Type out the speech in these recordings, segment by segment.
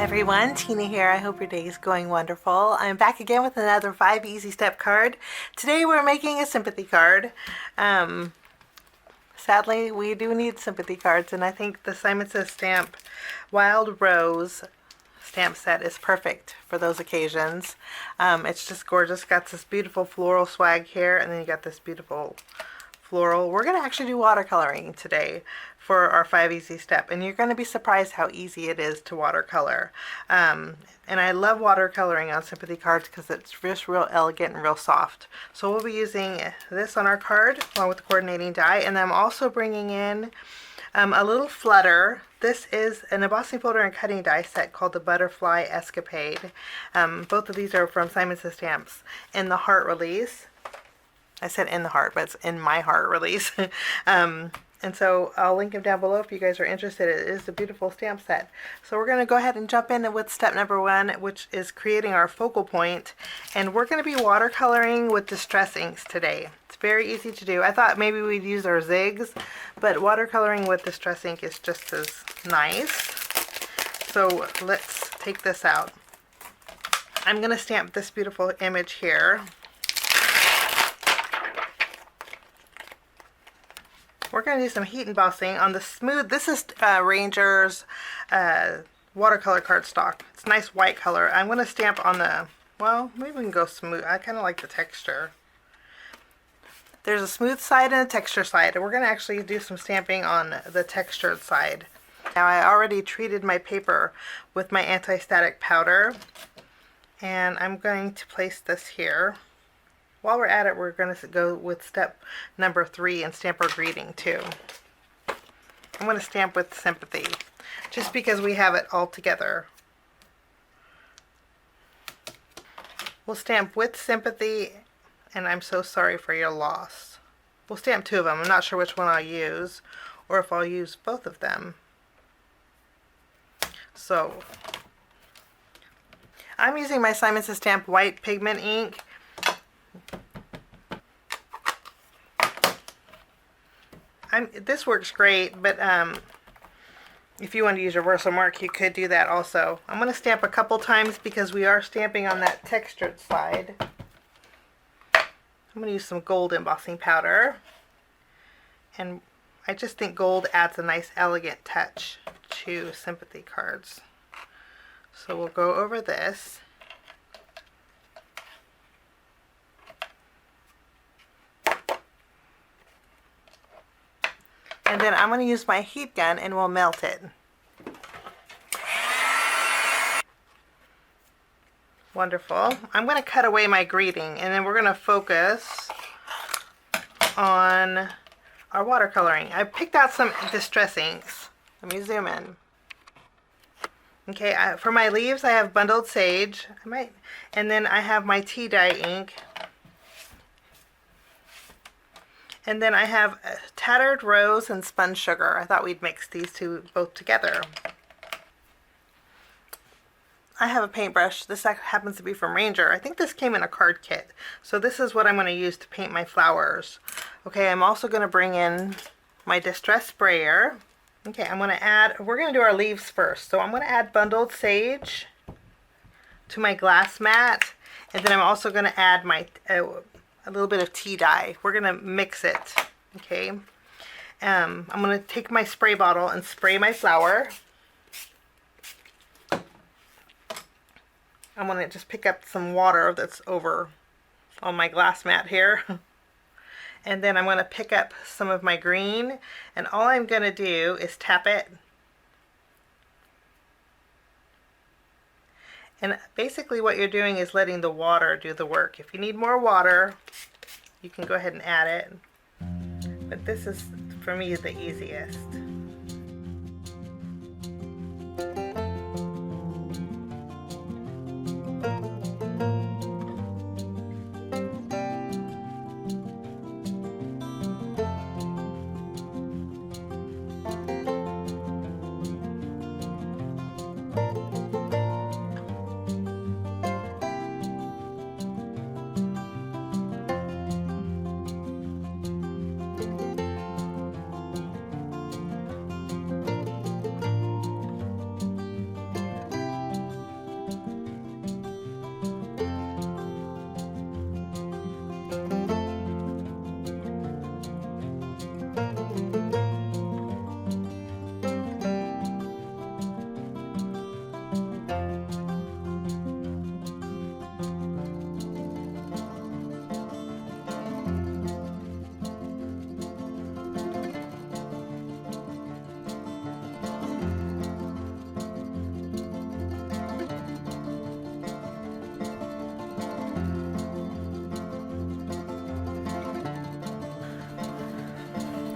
everyone, Tina here. I hope your day is going wonderful. I'm back again with another 5 easy step card. Today we're making a sympathy card. Sadly, we do need sympathy cards, and I think the Simon Says Stamp Wild Rose stamp set is perfect for those occasions. It's just gorgeous. Got this beautiful floral swag here, and then you got this beautiful floral. We're going to actually do watercoloring today for our 5 easy step, and you're going to be surprised how easy it is to watercolor. And I love watercoloring on sympathy cards because it's just real elegant and real soft. So we'll be using this on our card along with the coordinating die, and I'm also bringing in a little flutter. This is an embossing folder and cutting die set called the Betterfly Escapade. Both of these are from Simon Says Stamps in the heart release. I said in the heart, but it's in my heart release. And so I'll link them down below if you guys are interested. It is a beautiful stamp set. So we're going to go ahead and jump in with step number 1, which is creating our focal point. And we're going to be watercoloring with distress inks today. It's very easy to do. I thought maybe we'd use our zigs, but watercoloring with distress ink is just as nice. So let's take this out. I'm going to stamp this beautiful image here. We're going to do some heat embossing on the smooth. This is Ranger's watercolor cardstock. It's nice white color. I'm going to stamp on the, well, maybe we can go smooth. I kind of like the texture. There's a smooth side and a texture side. And we're going to actually do some stamping on the textured side. Now I already treated my paper with my anti-static powder. And I'm going to place this here. While we're at it, we're going to go with step number 3 and stamp our greeting too. I'm going to stamp with Sympathy, just because we have it all together. We'll stamp with Sympathy, and I'm so sorry for your loss. We'll stamp 2 of them. I'm not sure which one I'll use, or if I'll use both of them. So, I'm using my Simon Says Stamp white pigment ink. This works great, but if you want to use reversal mark, you could do that also. I'm going to stamp a couple times because we are stamping on that textured side. I'm going to use some gold embossing powder. And I just think gold adds a nice elegant touch to sympathy cards. So we'll go over this. And then I'm going to use my heat gun and we'll melt it. Wonderful. I'm going to cut away my greeting, and then we're going to focus on our watercoloring. I picked out some distress inks. Let me zoom in. Okay, for my leaves I have Bundled Sage. And then I have my tea dye ink. And then I have Tattered Rose and Spun Sugar. I thought we'd mix these two both together. I have a paintbrush. This happens to be from Ranger. I think this came in a card kit. So this is what I'm going to use to paint my flowers. Okay, I'm also going to bring in my Distress Sprayer. Okay, I'm going to add, we're going to do our leaves first. So I'm going to add Bundled Sage to my glass mat. And then I'm also going to add my a little bit of tea dye. We're going to mix it, okay? I'm going to take my spray bottle and spray my flower. I'm going to just pick up some water that's over on my glass mat here. And then I'm going to pick up some of my green, and all I'm going to do is tap it. And basically what you're doing is letting the water do the work. If you need more water, you can go ahead and add it. But this is, for me, the easiest.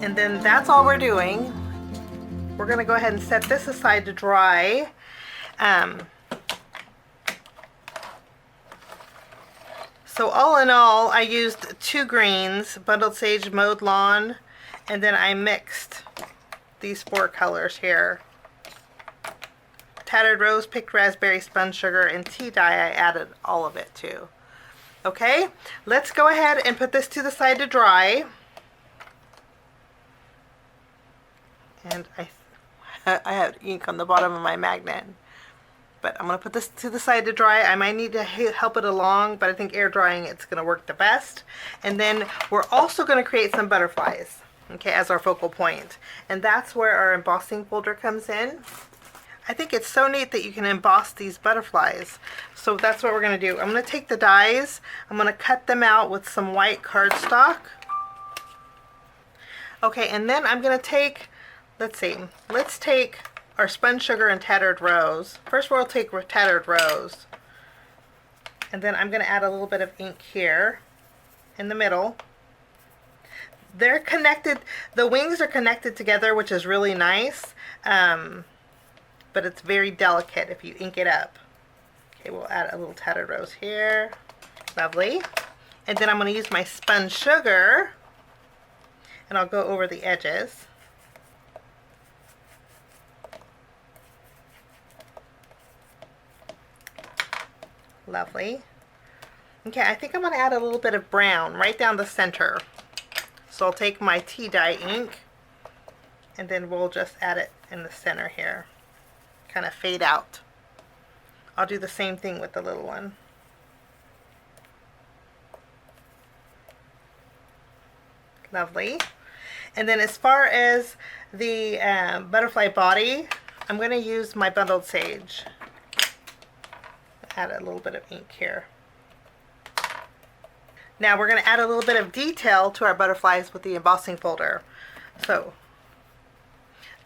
And then that's all we're doing. We're going to go ahead and set this aside to dry. So all in all, I used 2 greens, Bundled Sage, Mowed Lawn, and then I mixed these 4 colors here. Tattered Rose, Picked Raspberry, Spun Sugar, and Tea Dye. I added all of it too. Okay, let's go ahead and put this to the side to dry. And I have ink on the bottom of my magnet. But I'm going to put this to the side to dry. I might need to help it along, but I think air drying it's going to work the best. And then we're also going to create some butterflies, okay, as our focal point. And that's where our embossing folder comes in. I think it's so neat that you can emboss these butterflies. So that's what we're going to do. I'm going to take the dies, I'm going to cut them out with some white cardstock. Okay, and then I'm going to take, let's take our Spun Sugar and Tattered Rose. First we'll take Tattered Rose. And then I'm going to add a little bit of ink here in the middle. They're connected, the wings are connected together, which is really nice. But it's very delicate if you ink it up. Okay, we'll add a little Tattered Rose here. Lovely. And then I'm going to use my Spun Sugar. And I'll go over the edges. Lovely. Okay, I think I'm going to add a little bit of brown right down the center. So I'll take my tea dye ink and then we'll just add it in the center here. Kind of fade out. I'll do the same thing with the little one. Lovely. And then as far as the butterfly body, I'm going to use my Bundled Sage. Add a little bit of ink here. Now we're going to add a little bit of detail to our butterflies with the embossing folder. So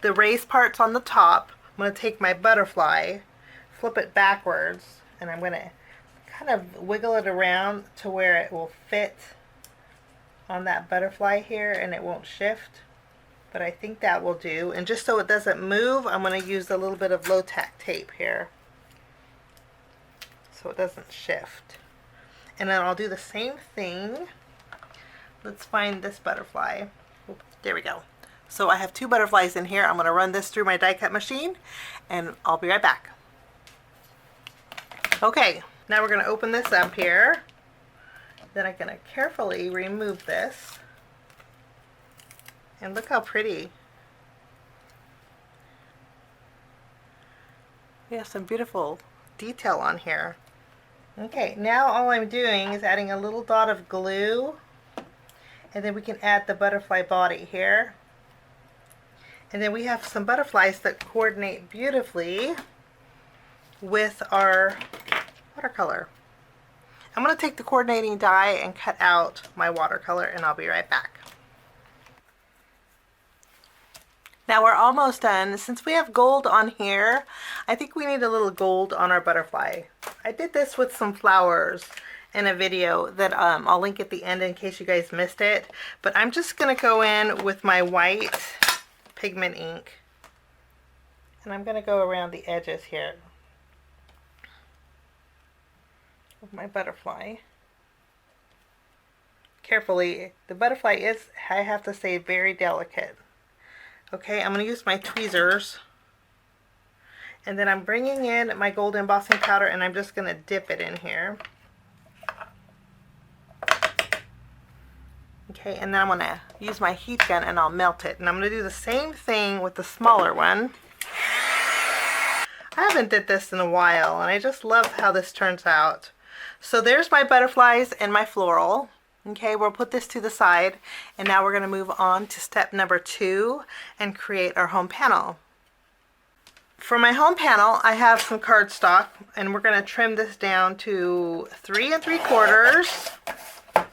the raised parts on the top, I'm going to take my butterfly, flip it backwards, and I'm going to kind of wiggle it around to where it will fit on that butterfly here and it won't shift. But I think that will do. And just so it doesn't move, I'm going to use a little bit of low tack tape here, so it doesn't shift. And then I'll do the same thing. Let's find this butterfly. There we go. So I have 2 butterflies in here. I'm going to run this through my die cut machine and I'll be right back. Okay, now we're going to open this up here. Then I'm going to carefully remove this. And look how pretty. We have some beautiful detail on here. Okay, now all I'm doing is adding a little dot of glue, and then we can add the butterfly body here. And then we have some butterflies that coordinate beautifully with our watercolor. I'm going to take the coordinating die and cut out my watercolor, and I'll be right back. Now we're almost done. Since we have gold on here, I think we need a little gold on our butterfly. I did this with some flowers in a video that I'll link at the end in case you guys missed it. But I'm just going to go in with my white pigment ink. And I'm going to go around the edges here of my butterfly. Carefully. The butterfly is, I have to say, very delicate. Okay, I'm going to use my tweezers, and then I'm bringing in my gold embossing powder and I'm just going to dip it in here. Okay, and then I'm going to use my heat gun and I'll melt it. And I'm going to do the same thing with the smaller one. I haven't did this in a while and I just love how this turns out. So there's my butterflies and my floral. Okay, we'll put this to the side, and now we're going to move on to step number 2 and create our home panel. For my home panel, I have some cardstock, and we're going to trim this down to 3 3/4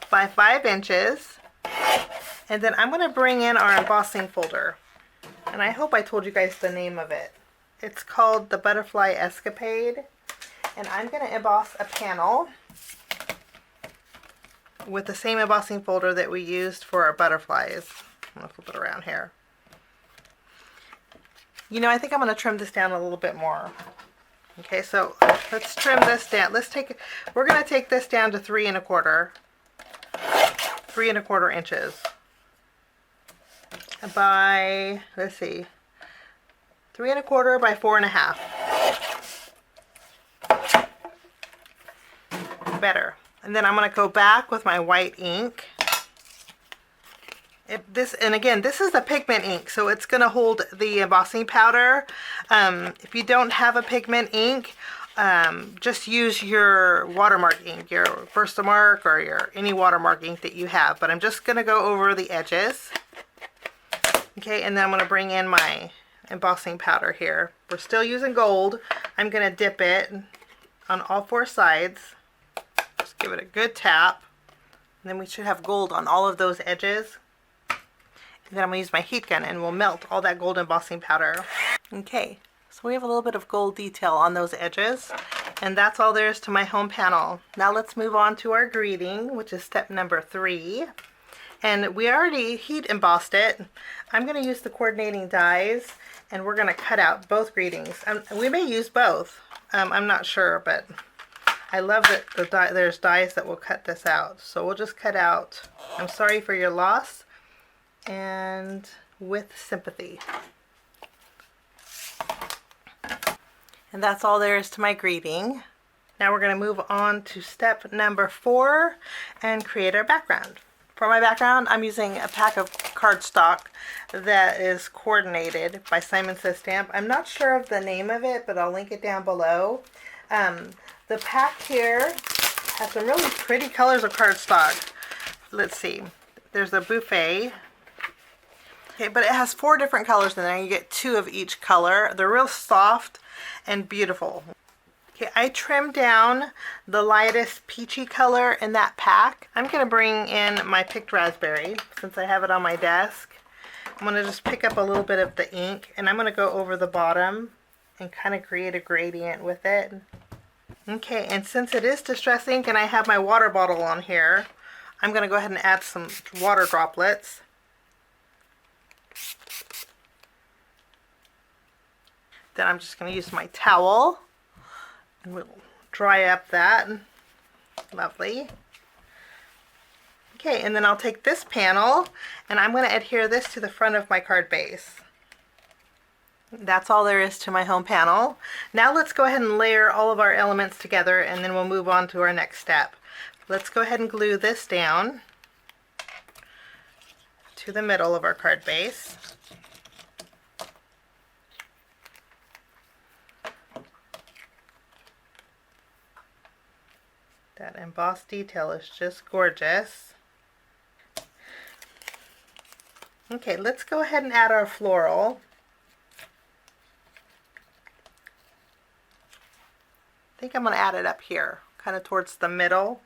by 5 inches. And then I'm going to bring in our embossing folder. And I hope I told you guys the name of it. It's called the Butterfly Escapade. And I'm going to emboss a panel with the same embossing folder that we used for our butterflies. I'm gonna flip it around here. You know, I think I'm gonna trim this down a little bit more. Okay, so let's trim this down. We're gonna take this down to 3 1/4 inches by, let's see, 3 1/4 by 4 1/2. Better. And then I'm going to go back with my white ink. And again, this is a pigment ink, so it's going to hold the embossing powder. If you don't have a pigment ink, just use your watermark ink, your Versamark or any watermark ink that you have. But I'm just going to go over the edges. Okay, and then I'm going to bring in my embossing powder here. We're still using gold. I'm going to dip it on all 4 sides. Just give it a good tap. And then we should have gold on all of those edges. And then I'm going to use my heat gun and we'll melt all that gold embossing powder. Okay, so we have a little bit of gold detail on those edges. And that's all there is to my home panel. Now let's move on to our greeting, which is step number 3. And we already heat embossed it. I'm going to use the coordinating dies and we're going to cut out both greetings. We may use both. I'm not sure, but I love that there's dies that will cut this out. So we'll just cut out I'm Sorry for Your Loss and With Sympathy. And that's all there is to my greeting. Now we're going to move on to step number 4 and create our background. For my background, I'm using a pack of cardstock that is coordinated by Simon Says Stamp. I'm not sure of the name of it, but I'll link it down below. The pack here has some really pretty colors of cardstock. Let's see. There's a buffet. Okay, but it has 4 different colors in there. You get 2 of each color. They're real soft and beautiful. Okay, I trimmed down the lightest peachy color in that pack. I'm going to bring in my picked raspberry since I have it on my desk. I'm going to just pick up a little bit of the ink and I'm going to go over the bottom and kind of create a gradient with it. Okay, and since it is distress ink and I have my water bottle on here, I'm going to go ahead and add some water droplets. Then I'm just going to use my towel and we'll dry up that. Lovely. Okay, and then I'll take this panel and I'm going to adhere this to the front of my card base. That's all there is to my home panel. Now let's go ahead and layer all of our elements together and then we'll move on to our next step. Let's go ahead and glue this down to the middle of our card base. That embossed detail is just gorgeous. Okay, let's go ahead and add our floral. I think I'm going to add it up here, kind of towards the middle.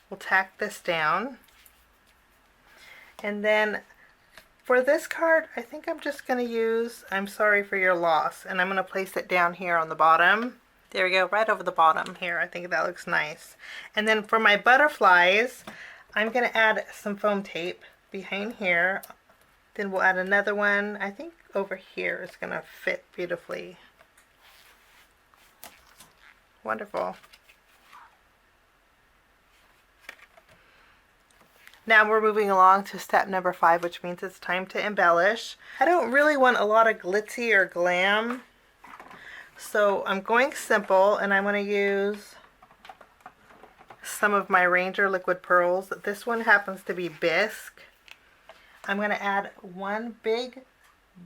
We'll tack this down. And then for this card, I think I'm just going to use I'm Sorry for Your Loss. And I'm going to place it down here on the bottom. There we go, right over the bottom here. I think that looks nice. And then for my butterflies, I'm going to add some foam tape behind here. Then we'll add another one. I think over here is going to fit beautifully. Wonderful. Now we're moving along to step number 5, which means it's time to embellish. I don't really want a lot of glitzy or glam, so I'm going simple and I'm going to use some of my Ranger liquid pearls. This one happens to be Bisque. I'm going to add one big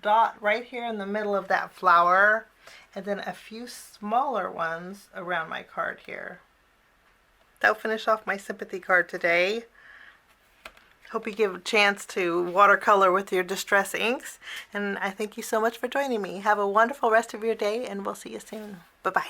dot right here in the middle of that flower and then a few smaller ones around my card here. That'll finish off my sympathy card today. Hope you give a chance to watercolor with your distress inks, and I thank you so much for joining me. Have a wonderful rest of your day and we'll see you soon. Bye-bye.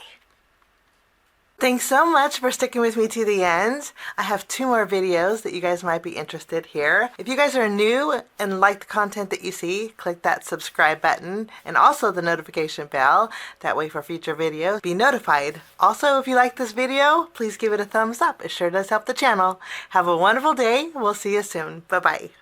Thanks so much for sticking with me to the end. I have 2 more videos that you guys might be interested here. If you guys are new and like the content that you see, click that subscribe button and also the notification bell. That way for future videos, be notified. Also, if you like this video, please give it a thumbs up. It sure does help the channel. Have a wonderful day. We'll see you soon. Bye-bye.